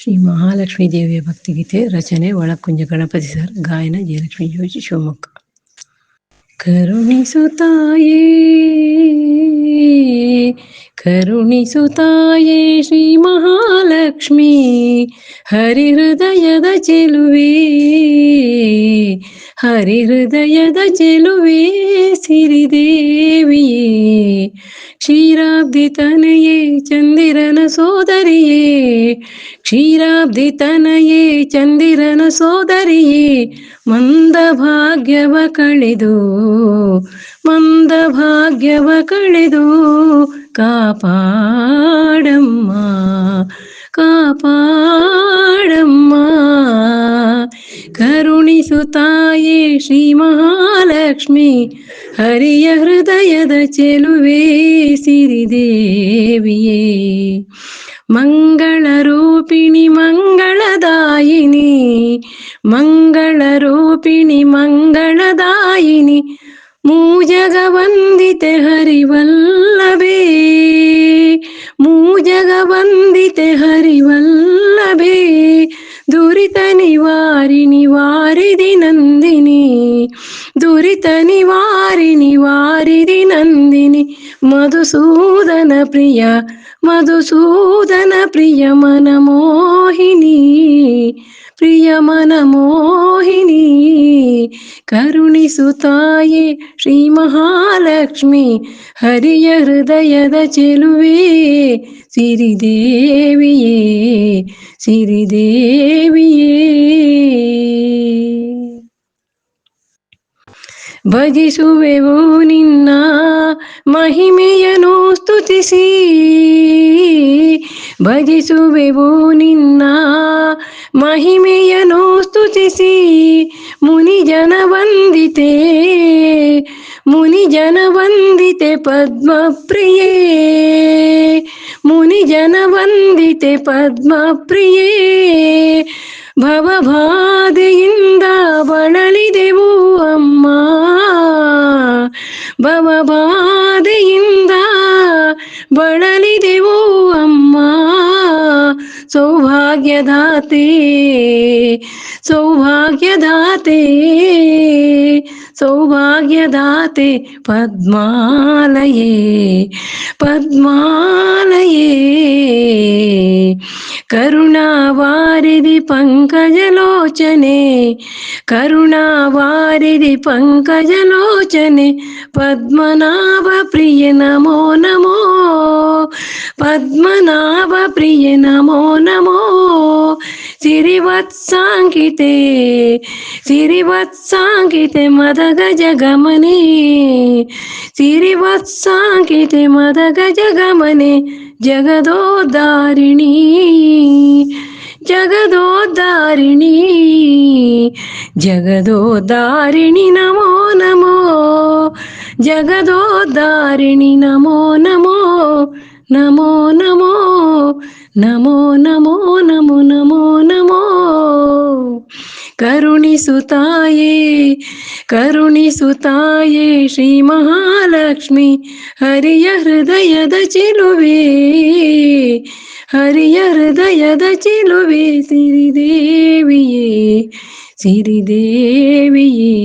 ಶ್ರೀ ಮಹಾಲಕ್ಷ್ಮೀ ದೇವಿಯ ಭಕ್ತಿಗೀತೆ ರಚನೆ ಒಳಕುಂಜ ಗಣಪತಿ ಸರ್, ಗಾಯನ ಜಯಲಕ್ಷ್ಮಿ ಜೋಶಿ, ಶಿವಮೊಗ್ಗ. ಕರುಣಿಸುತ್ತಾಯೇ ಕರುಣಿಸುತ್ತಾಯೇ ಶ್ರೀ ಮಹಾಲಕ್ಷ್ಮಿ, ಹರಿಹೃದಯದ ಚೆಲುವೆ ಹರಿಹೃದಯದ ಚೆಲುವೆ ಸಿರಿದೇವಿಯೇ, ಕ್ಷೀರಾಬ್ಧಿ ತನಯೇ ಚಂದಿರನ ಸೋದರಿಯೇ, ಕ್ಷೀರಾಬ್ಧಿ ತನಯೇ ಚಂದಿರನ ಸೋದರಿಯೇ, ಮಂದ ಭಾಗ್ಯವ ಕಳೆದು ಮಂದ ಭಾಗ್ಯವ ಕಳೆದು ಕಾಪಾಡಮ್ಮ ಕಾಪಾಡಮ್ಮ. ಕರುಣಿಸುತ್ತಾಯೇ ಶ್ರೀ ಮಹಾಲಕ್ಷ್ಮಿ, ಹರಿಯ ಹೃದಯದ ಚೆಲುವೆ ಸಿರಿದೇವಿಯೇ, ಮಂಗಳ ರೂಪಿಣಿ ಮಂಗಳದಾಯಿನಿ, ಮಂಗಳ ರೂಪಿಣಿ ಮಂಗಳದಾಯಿನಿ, ಮೂಜಗ ವಂದಿತೆ ಹರಿವಲ್ಲಭೇ, ಮೂಜಗ ವಂದಿತೆ ಹರಿವಲ್ಲಭೇ, ದುರಿತ ನಿವಾರಿಣಿ ವಾರಿಧಿ ನಂದಿನಿ, ದುರಿತ ನಿವಾರಿಣಿ ವಾರಿಧಿ ನಂದಿನಿ, ಮಧುಸೂದನ ಪ್ರಿಯ ಮಧುಸೂದನ ಪ್ರಿಯ ಮನಮೋಹಿನಿ, ಪ್ರಿಯ ಮನಮೋಹಿನಿ. ಕರುಣಿಸುತ್ತಾಯೇ ಶ್ರೀ ಮಹಾಲಕ್ಷ್ಮಿ, ಹರಿಯ ಹೃದಯದ ಚೆಲುವೆ ಸಿರಿದೇವಿಯೇ ಸಿರಿದೇವಿಯೇ. ಭಜಿಸುವೆವು ನಿನ್ನ ಮಹಿಮೆಯನ್ನು ಸ್ತುತಿಸಿ, ಭಜಿಸುವೆವು ನಿನ್ನ ಮಹಿಮೆಯನ್ನು ಸ್ತುತಿಸಿ, ಮುನಿಜನ ವಂದಿತೆ ಮುನಿಜನ ವಂದಿತೆ ಪದ್ಮಪ್ರಿಯೇ, ಮುನಿಜನ ವಂದಿತೆ ಪದ್ಮಪ್ರಿಯೇ, ಭವಬಾಧೆಯಿಂದ ಬಳಲಿದೆವು ಅಮ್ಮ, ಭವಬಾಧೆಯಿಂದ ಬಳಲಿದೆವು ಅಮ್ಮ, ಸೌಭಾಗ್ಯದಾತೆ ಸೌಭಾಗ್ಯದಾತೆ ಸೌಭಾಗ್ಯದಾತೆ, ಪದ್ಮಾಲಯೇ ಪದ್ಮಾಲಯೇ, ಕರುಣಾವಾರಿಧಿ ಪಂಕಜಲೋಚನೆ, ಕರುಣಾವಾರಿಧಿ ಪಂಕಜಲೋಚನೆ, ಪದ್ಮನಾಭ ಪ್ರಿಯ ನಮೋ ನಮೋ, ಪದ್ಮನಾಭ ಪ್ರಿಯ ನಮೋ ನಮೋ, ಸಿರಿವತ್ಸಾಂಕಿತೆ ಸಿರಿವತ್ಸಾಂಕಿತೆ ಮದ ಗಜ ಗಮನೆ, ಸಿರಿವತ್ಸಾಂಕಿತೆ ಮದ ಗಜ ಗಮನೆ, ಜಗದೋದ್ಧಾರಿಣಿ ಜಗದೋದ್ಧಾರಿಣಿ ಜಗದೋದ್ಧಾರಿಣಿ, ನಮೋ ನಮೋ ಜಗದೋದ್ಧಾರಿಣಿ, ನಮೋ ನಮೋ ನಮೋ ನಮೋ ನಮೋ ನಮೋ ನಮೋ ನಮೋ ನಮೋ. ಕರುಣಿಸುತ್ತಾಯೇ ಕರುಣಿಸುತ್ತಾಯೇ ಶ್ರೀ ಮಹಾಲಕ್ಷ್ಮಿ, ಹರಿಯ ಹೃದಯದ ಚೆಲುವೆ ಹರಿಯ ಹೃದಯದ ಚೆಲುವೆ ಸಿರಿದೇವಿಯೇ ಸಿರಿದೇವಿಯೇ.